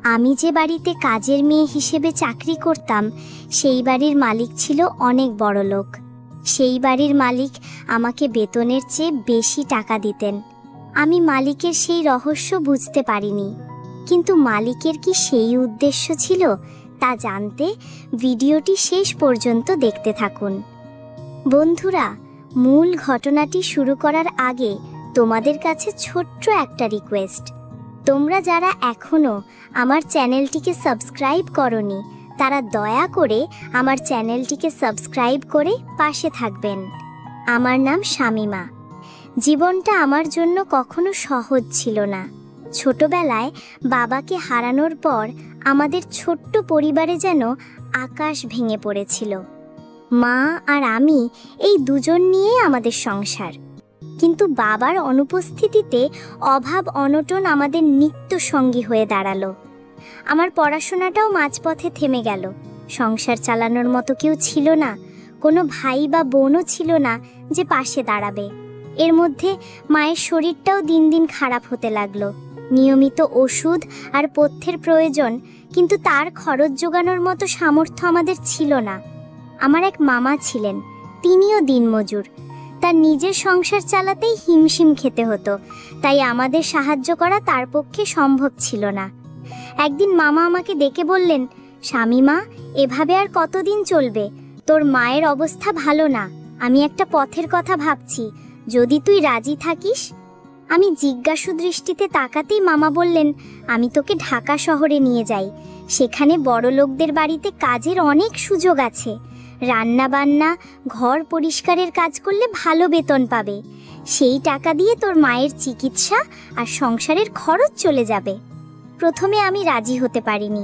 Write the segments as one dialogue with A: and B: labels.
A: আমি যে বাড়িতে কাজের মেয়ে হিসেবে চাকরি করতাম সেই বাড়ির মালিক ছিল অনেক বড়লোক। সেই বাড়ির মালিক আমাকে বেতনের চেয়ে বেশি টাকা দিতেন। আমি মালিকের সেই রহস্য বুঝতে পারিনি, কিন্তু মালিকের কি সেই উদ্দেশ্য ছিল তা জানতে ভিডিওটি শেষ পর্যন্ত দেখতে থাকুন। বন্ধুরা, মূল ঘটনাটি শুরু করার আগে তোমাদের কাছে ছোট্ট একটা রিকোয়েস্ট। তোমরা যারা এখনও আমার চ্যানেলটিকে সাবস্ক্রাইব করনি তারা দয়া করে আমার চ্যানেলটিকে সাবস্ক্রাইব করে পাশে থাকবেন। আমার নাম শামিমা। জীবনটা আমার জন্য কখনো সহজ ছিল না। ছোটবেলায় বাবাকে হারানোর পর আমাদের ছোট্ট পরিবারে যেন আকাশ ভেঙে পড়েছিল। মা আর আমি এই দুজন নিয়ে আমাদের সংসার। কিন্তু বাবার অনুপস্থিতিতে অভাব অনটন আমাদের নিত্য সঙ্গী হয়ে দাঁড়ালো। আমার পড়াশোনাটাও মাঝপথে থেমে গেল। সংসার চালানোর মতো কেউ ছিল না, কোনো ভাই বা বোনও ছিল না যে পাশে দাঁড়াবে। এর মধ্যে মায়ের শরীরটাও দিন দিন খারাপ হতে লাগলো। নিয়মিত ওষুধ আর পথ্যের প্রয়োজন, কিন্তু তার খরচ জোগানোর মতো সামর্থ্য আমাদের ছিল না। আমার এক মামা ছিলেন, তিনিও দিনমজুর। তার নিজের সংসার চালাতেই হিমশিম খেতে হতো, তাই আমাদের সাহায্য করা তার পক্ষে সম্ভব ছিল না। একদিন মামা আমাকে ডেকে বললেন, শামিমা, এভাবে আর কতদিন চলবে? তোর মায়ের অবস্থা ভালো না। আমি একটা পথের কথা ভাবছি, যদি তুই রাজি থাকিস। আমি জিজ্ঞাসু দৃষ্টিতে তাকাতেই মামা বললেন, আমি তোকে ঢাকা শহরে নিয়ে যাই। সেখানে বড় লোকদের বাড়িতে কাজের অনেক সুযোগ আছে। রান্না বান্না, ঘর পরিষ্কারের কাজ করলে ভালো বেতন পাবে। সেই টাকা দিয়ে তোর মায়ের চিকিৎসা আর সংসারের খরচ চলে যাবে। প্রথমে আমি রাজি হতে পারিনি।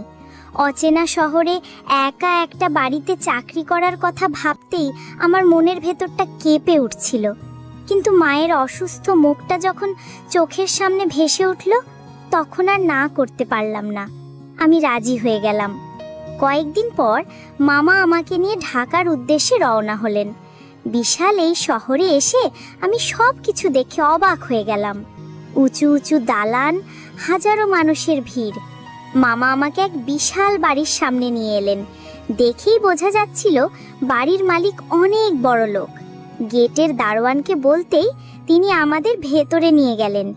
A: অচেনা শহরে একা একটা বাড়িতে চাকরি করার কথা ভাবতেই আমার মনের ভেতরটা কেঁপে উঠছিল। কিন্তু মায়ের অসুস্থ মুখটা যখন চোখের সামনে ভেসে উঠল, তখন আর না করতে পারলাম না। আমি রাজি হয়ে গেলাম। কয়েকদিন পর মামা আমাকে নিয়ে ঢাকার উদ্দেশ্যে রওনা হলেন। বিশাল এই শহরে এসে আমি সব কিছু দেখে অবাক হয়ে গেলাম। উঁচু উঁচু দালান, হাজারো মানুষের ভিড়। মামা আমাকে এক বিশাল বাড়ির সামনে নিয়ে এলেন। দেখেই বোঝা যাচ্ছিল বাড়ির মালিক অনেক বড় লোক। গেটের দারোয়ানকে বলতেই তিনি আমাদের ভেতরে নিয়ে গেলেন।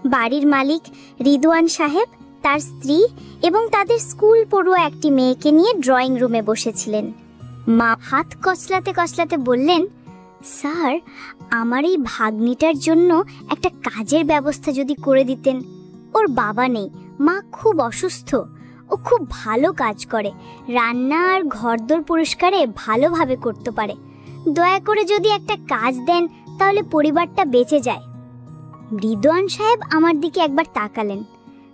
A: বাড়ির মালিক রিদওয়ান সাহেব, তার স্ত্রী এবং তাদের স্কুল পড়ুয়া একটি মেয়েকে নিয়ে ড্রয়িং রুমে বসেছিলেন। মা হাত কচলাতে কচলাতে বললেন, স্যার, আমার এই ভাগ্নিটার জন্য একটা কাজের ব্যবস্থা যদি করে দিতেন। ওর বাবা নেই, মা খুব অসুস্থ। ও খুব ভালো কাজ করে, রান্না আর ঘরদোর পরিষ্কারে ভালোভাবে করতে পারে। দয়া করে যদি একটা কাজ দেন তাহলে পরিবারটা বেঁচে যায়। রিদওয়ান সাহেব আমার দিকে একবার তাকালেন।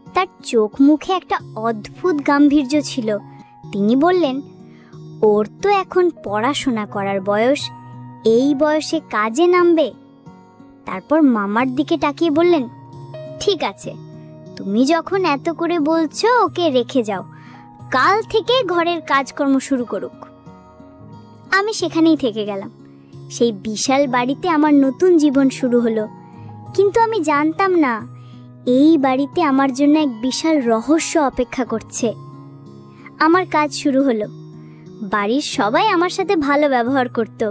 A: তার চোখ মুখে একটা অদ্ভুত গাম্ভীর্য ছিল। তিনি বললেন, ওর তো এখন পড়াশোনা করার বয়স, এই বয়সে কাজে নামবে? তারপর মামার দিকে তাকিয়ে বললেন, ঠিক আছে, তুমি যখন এত করে বলছো ওকে রেখে যাও। কাল থেকে ঘরের কাজকর্ম শুরু করুক। আমি সেখানেই থেকে গেলাম। সেই বিশাল বাড়িতে আমার নতুন জীবন শুরু হলো। কিন্তু আমি জানতাম না এই বাড়িতে আমার জন্য এক বিশাল রহস্য অপেক্ষা করছে। আমার কাজ শুরু হলো। বাড়ির সবাই আমার সাথে ভালো ব্যবহার করত,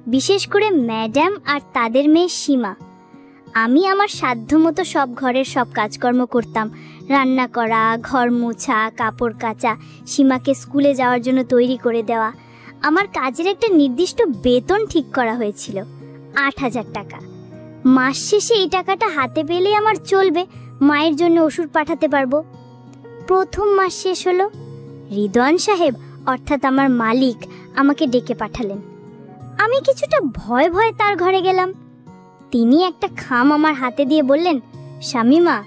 A: বিশেষ করে ম্যাডাম আর তাদের মেয়ে সীমা। আমি আমার সাধ্যমতো সব ঘরের সব কাজকর্ম করতাম। রান্না করা, ঘর মোছা, কাপড় কাচা, সীমাকে স্কুলে যাওয়ার জন্য তৈরি করে দেওয়া। আমার কাজের একটা নির্দিষ্ট বেতন ঠিক করা হয়েছিল, ৮,০০০ টাকা। মাস শেষে এই টাকাটা হাতে পেলেই আমার চলবে, মায়ের জন্য ওষুধ পাঠাতে পারবো। প্রথম মাস শেষ হলো। রিদওয়ান সাহেব অর্থাৎ আমার মালিক আমাকে ডেকে পাঠালেন। আমি কিছুটা ভয় ভয়ে তার ঘরে গেলাম। তিনি একটা খাম আমার হাতে দিয়ে বললেন, শামিমা,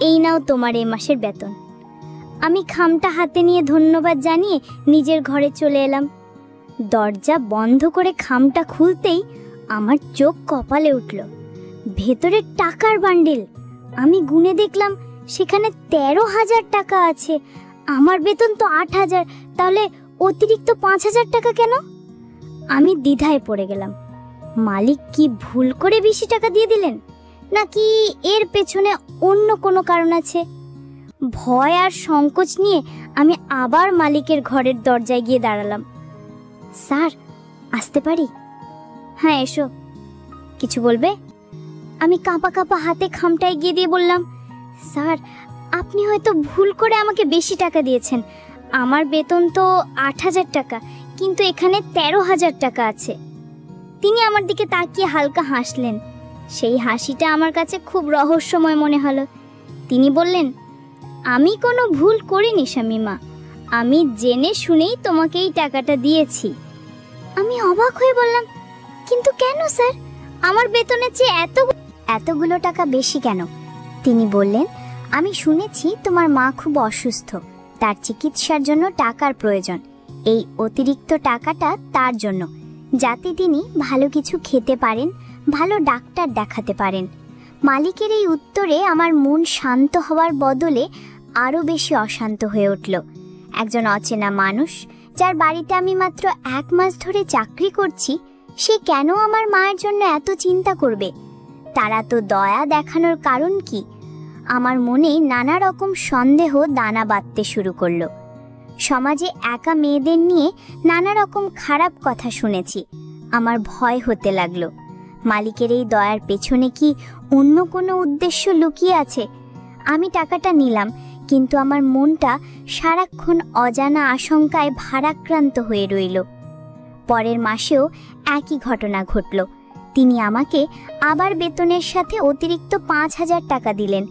A: এই নাও তোমার এই মাসের বেতন। আমি খামটা হাতে নিয়ে ধন্যবাদ জানিয়ে নিজের ঘরে চলে এলাম। দরজা বন্ধ করে খামটা খুলতেই আমার চোখ কপালে উঠল। ভেতরে টাকার বান্ডিল। আমি গুনে দেখলাম সেখানে 13,০০০ টাকা আছে। আমার বেতন তো 8,০০০, তাহলে অতিরিক্ত 5,০০০ টাকা কেন? আমি দ্বিধায় পড়ে গেলাম। মালিক কি ভুল করে বেশি টাকা দিয়ে দিলেন, নাকি এর পেছনে অন্য কোনো কারণ আছে? ভয় আর সংকোচ নিয়ে আমি আবার মালিকের ঘরের দরজায় গিয়ে দাঁড়ালাম। স্যার, আসতে পারি? হ্যাঁ, এসো। কিছু বলবে? আমি কাঁপা কাঁপা হাতে খামটা এগিয়ে দিয়ে বললাম, স্যার, আপনি হয়তো ভুল করে আমাকে বেশি টাকা দিয়েছেন। আমার বেতন তো 8,000 টাকা, কিন্তু এখানে 13,000 টাকা আছে। তিনি আমার দিকে তাকিয়ে হালকা হাসলেন। সেই হাসিটা আমার কাছে খুব রহস্যময় মনে হলো। তিনি বললেন, আমি কোনো ভুল করিনি শামিমা, আমি জেনে শুনেই তোমাকে এই টাকাটা দিয়েছি। আমি অবাক হয়ে বললাম, কিন্তু কেন স্যার? আমার বেতনের চেয়ে এতগুলো টাকা বেশি কেন? তিনি বললেন, আমি শুনেছি তোমার মা খুব অসুস্থ, তার চিকিৎসার জন্য টাকার প্রয়োজন। এই অতিরিক্ত টাকাটা তার জন্য, যাতে তিনি ভালো কিছু খেতে পারেন, ভালো ডাক্তার দেখাতে পারেন। মালিকের এই উত্তরে আমার মন শান্ত হওয়ার বদলে আরও বেশি অশান্ত হয়ে উঠল। একজন অচেনা মানুষ, যার বাড়িতে আমি মাত্র 1 মাস ধরে চাকরি করছি, সে কেন আমার মায়ের জন্য এত চিন্তা করবে? তারা তো দয়া দেখানোর কারণ কি? আমার মনে নানা রকম সন্দেহ দানা বাঁধতে শুরু করলো। সমাজে একা মেয়েদের নিয়ে নানা রকম খারাপ কথা শুনেছি। আমার ভয় হতে লাগলো। মালিকের এই দয়ার পেছনে কি অন্য কোনো উদ্দেশ্য লুকিয়ে আছে? আমি টাকাটা নিলাম, কিন্তু আমার মনটা সারাক্ষণ অজানা আশঙ্কায় ভারাক্রান্ত হয়ে রইল। পরের মাসেও একই ঘটনা ঘটল। তিনি আমাকে আবার বেতনের সাথে অতিরিক্ত 5,000 টাকা দিলেন।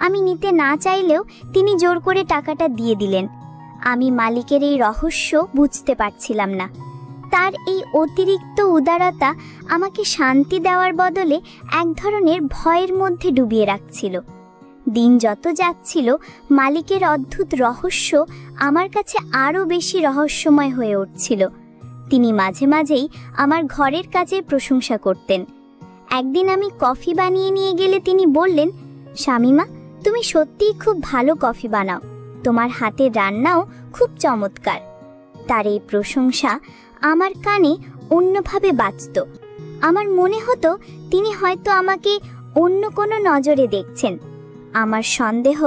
A: আমি নিতে না চাইলেও তিনি জোর করে টাকাটা দিয়ে দিলেন। আমি মালিকের এই রহস্য বুঝতে পারছিলাম না। তার এই অতিরিক্ত উদারতা আমাকে শান্তি দেওয়ার বদলে এক ধরনের ভয়ের মধ্যে ডুবিয়ে রাখছিল। দিন যত যাচ্ছিল, মালিকের অদ্ভুত রহস্য আমার কাছে আরও বেশি রহস্যময় হয়ে উঠছিল। তিনি মাঝে মাঝেই আমার ঘরের কাজের প্রশংসা করতেন। একদিন আমি কফি বানিয়ে নিয়ে গেলে তিনি বললেন, শামিমা, তুমি সত্যিই খুব ভালো কফি বানাও, তোমার হাতের রান্নাও খুব চমৎকার। তার এই প্রশংসা আমার কানে অন্যভাবে বাজত। আমার মনে হতো তিনি হয়তো আমাকে অন্য কোনো নজরে দেখছেন। আমার সন্দেহ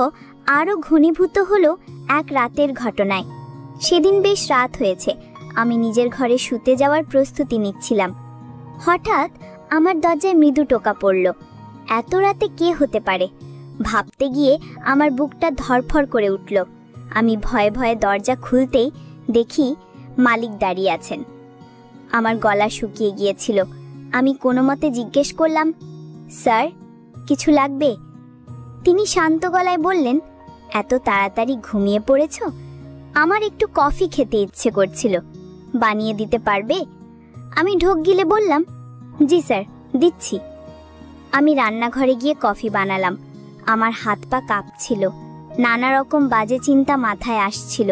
A: আরও ঘনীভূত হলো এক রাতের ঘটনায়। সেদিন বেশ রাত হয়েছে, আমি নিজের ঘরে শুতে যাওয়ার প্রস্তুতি নিচ্ছিলাম। হঠাৎ আমার দরজায় মৃদু টোকা পড়ল। এত রাতে কে হতে পারে ভাবতে গিয়ে আমার বুকটা ধড়ফড় করে উঠল। আমি ভয়ে ভয়ে দরজা খুলতেই দেখি মালিক দাঁড়িয়ে আছেন। আমার গলা শুকিয়ে গিয়েছিল। আমি কোনো মতে জিজ্ঞেস করলাম, স্যার, কিছু লাগবে? তিনি শান্ত গলায় বললেন, এত তাড়াতাড়ি ঘুমিয়ে পড়েছ? আমার একটু কফি খেতে ইচ্ছে করছিল, বানিয়ে দিতে পারবে? আমি ঢোক গিলে বললাম, জি স্যার, দিচ্ছি। আমি রান্নাঘরে গিয়ে কফি বানালাম। আমার হাত পা কাঁপছিল, নানা রকম বাজে চিন্তা মাথায় আসছিল।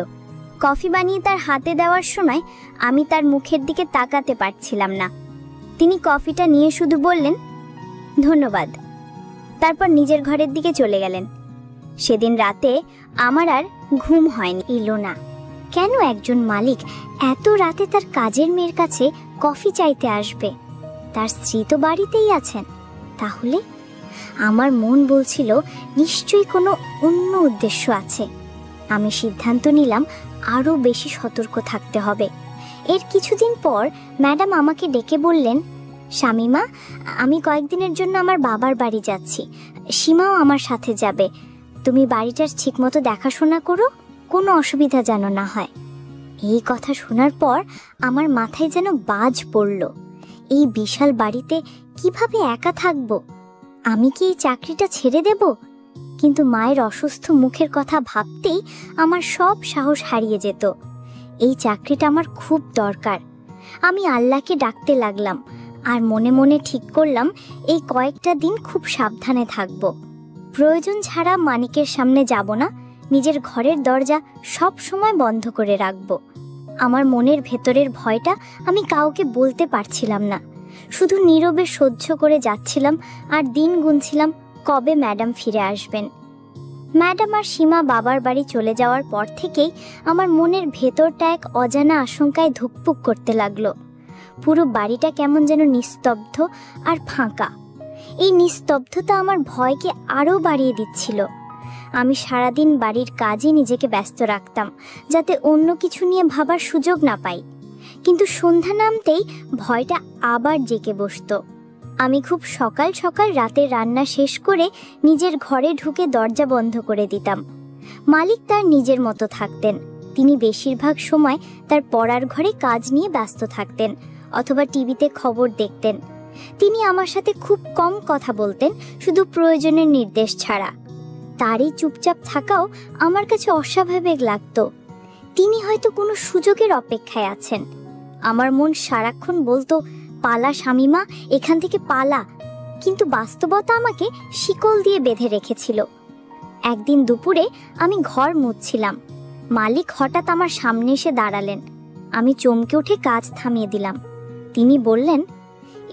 A: কফি বানিয়ে তার হাতে দেওয়ার সময় আমি তার মুখের দিকে তাকাতে পারছিলাম না। তিনি কফিটা নিয়ে শুধু বললেন, ধন্যবাদ। তারপর নিজের ঘরের দিকে চলে গেলেন। সেদিন রাতে আমার আর ঘুম হয়নি। এলো না কেন একজন মালিক এত রাতে তার কাজের মেয়ের কাছে কফি চাইতে আসবে? তার স্ত্রী তো বাড়িতেই আছেন। তাহলে আমার মন বলছিল নিশ্চয়ই কোনো অন্য উদ্দেশ্য আছে। আমি সিদ্ধান্ত নিলাম আরও বেশি সতর্ক থাকতে হবে। এর কিছুদিন পর ম্যাডাম আমাকে ডেকে বললেন, শামিমা, আমি কয়েকদিনের জন্য আমার বাবার বাড়ি যাচ্ছি, সীমাও আমার সাথে যাবে। তুমি বাড়িটার ঠিকমতো দেখাশোনা করো, কোনো অসুবিধা যেন না হয়। এই কথা শোনার পর আমার মাথায় যেন বাজ পড়ল। এই বিশাল বাড়িতে কিভাবে একা থাকব? আমি কি এই চাকরিটা ছেড়ে দেব? কিন্তু মায়ের অসুস্থ মুখের কথা ভাবতেই আমার সব সাহস হারিয়ে যেত। এই চাকরিটা আমার খুব দরকার। আমি আল্লাহকে ডাকতে লাগলাম আর মনে মনে ঠিক করলাম এই কয়েকটা দিন খুব সাবধানে থাকব। প্রয়োজন ছাড়া মানিকের সামনে যাব না, নিজের ঘরের দরজা সব সময় বন্ধ করে রাখব। আমার মনের ভেতরের ভয়টা আমি কাউকে বলতে পারছিলাম না, শুধু নীরবে সহ্য করে যাচ্ছিলাম আর দিন গুনছিলাম কবে ম্যাডাম ফিরে আসবেন। ম্যাডাম আর সীমা বাবার বাড়ি চলে যাওয়ার পর থেকেই আমার মনের ভেতরটা এক অজানা আশঙ্কায় ধুকপুক করতে লাগলো। পুরো বাড়িটা কেমন যেন নিস্তব্ধ আর ফাঁকা। এই নিস্তব্ধতা আমার ভয়কে আরও বাড়িয়ে দিচ্ছিল। আমি সারাদিন বাড়ির কাজে নিজেকে ব্যস্ত রাখতাম, যাতে অন্য কিছু নিয়ে ভাবার সুযোগ না পাই। কিন্তু সন্ধ্যা নামতেই ভয়টা আবার জেগে বসতো। আমি খুব সকাল সকাল রাতের রান্না শেষ করে নিজের ঘরে ঢুকে দরজা বন্ধ করে দিতাম। মালিক তার নিজের মতো থাকতেন। তিনি বেশিরভাগ সময় তার পড়ার ঘরে কাজ নিয়ে ব্যস্ত থাকতেন অথবা টিভিতে খবর দেখতেন। তিনি আমার সাথে খুব কম কথা বলতেন, শুধু প্রয়োজনের নির্দেশ ছাড়া। তারই চুপচাপ থাকাও আমার কাছে অস্বাভাবিক লাগতো। তিনি হয়তো কোনো সুযোগের অপেক্ষায় আছেন। আমার মন সারাক্ষণ বলতো, পালা শামিমা, এখান থেকে পালা। কিন্তু বাস্তবতা আমাকে শিকল দিয়ে বেঁধে রেখেছিল। একদিন দুপুরে আমি ঘর মুছছিলাম। মালিক হঠাৎ আমার সামনে এসে দাঁড়ালেন। আমি চমকে উঠে কাজ থামিয়ে দিলাম। তিনি বললেন,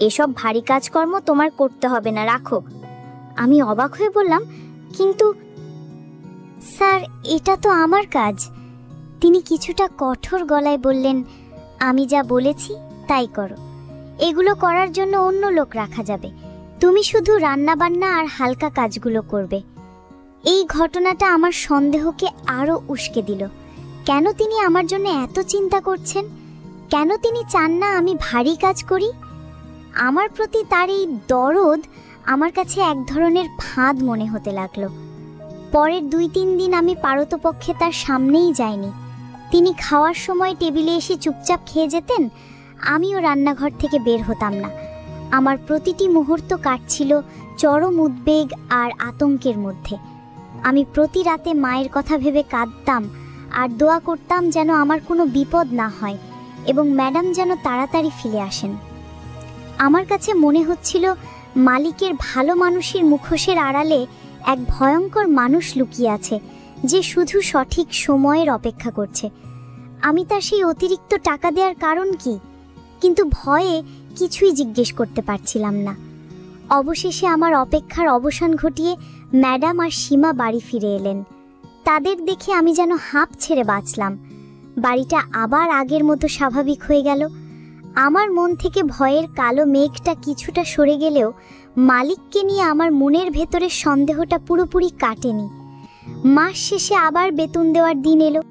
A: এসব ভারী কাজকর্ম তোমার করতে হবে না, রাখো। আমি অবাক হয়ে বললাম, কিন্তু স্যার, এটা তো আমার কাজ। তিনি কিছুটা কঠোর গলায় বললেন, আমি যা বলেছি তাই করো। এগুলো করার জন্য অন্য লোক রাখা যাবে, তুমি শুধু রান্না বান্না আর হালকা কাজগুলো করবে। এই ঘটনাটা আমার সন্দেহকে আরো উস্কে দিল। কেন তিনি আমার জন্য এত চিন্তা করছেন? কেন তিনি চান না আমি ভারী কাজ করি? আমার প্রতি তার এই দরদ আমার কাছে এক ধরনের ফাঁদ মনে হতে লাগলো। পরের 2-3 দিন আমি পারতপক্ষে তার সামনেই যাইনি। তিনি খাওয়ার সময় টেবিলে এসে চুপচাপ খেয়ে যেতেন, আমিও রান্নাঘর থেকে বের হতাম না। আমার প্রতিটি মুহূর্ত কাটছিল চরম উদ্বেগ আর আতঙ্কের মধ্যে। আমি প্রতি রাতে মায়ের কথা ভেবে কাঁদতাম আর দোয়া করতাম যেন আমার কোনো বিপদ না হয় এবং ম্যাডাম যেন তাড়াতাড়ি ফিরে আসেন। আমার কাছে মনে হচ্ছিল মালিকের ভালো মানুষের মুখোশের আড়ালে এক ভয়ঙ্কর মানুষ লুকিয়ে আছে, যে শুধু সঠিক সময়ের অপেক্ষা করছে। আমি তার সেই অতিরিক্ত টাকা দেওয়ার কারণ কি? কিন্তু ভয়ে কিছুই জিজ্ঞেস করতে পারছিলাম না। অবশেষে আমার অপেক্ষার অবসান ঘটিয়ে ম্যাডাম আর সীমা বাড়ি ফিরে এলেন। তাদের দেখে আমি যেন হাঁপ ছেড়ে বাঁচলাম। বাড়িটা আবার আগের মতো স্বাভাবিক হয়ে গেল। আমার মন থেকে ভয়ের কালো মেঘটা কিছুটা সরে গেলেও মালিককে নিয়ে আমার মনের ভেতরের সন্দেহটা পুরোপুরি কাটেনি। মাস শেষে আবার বেতন দেওয়ার দিন এলো।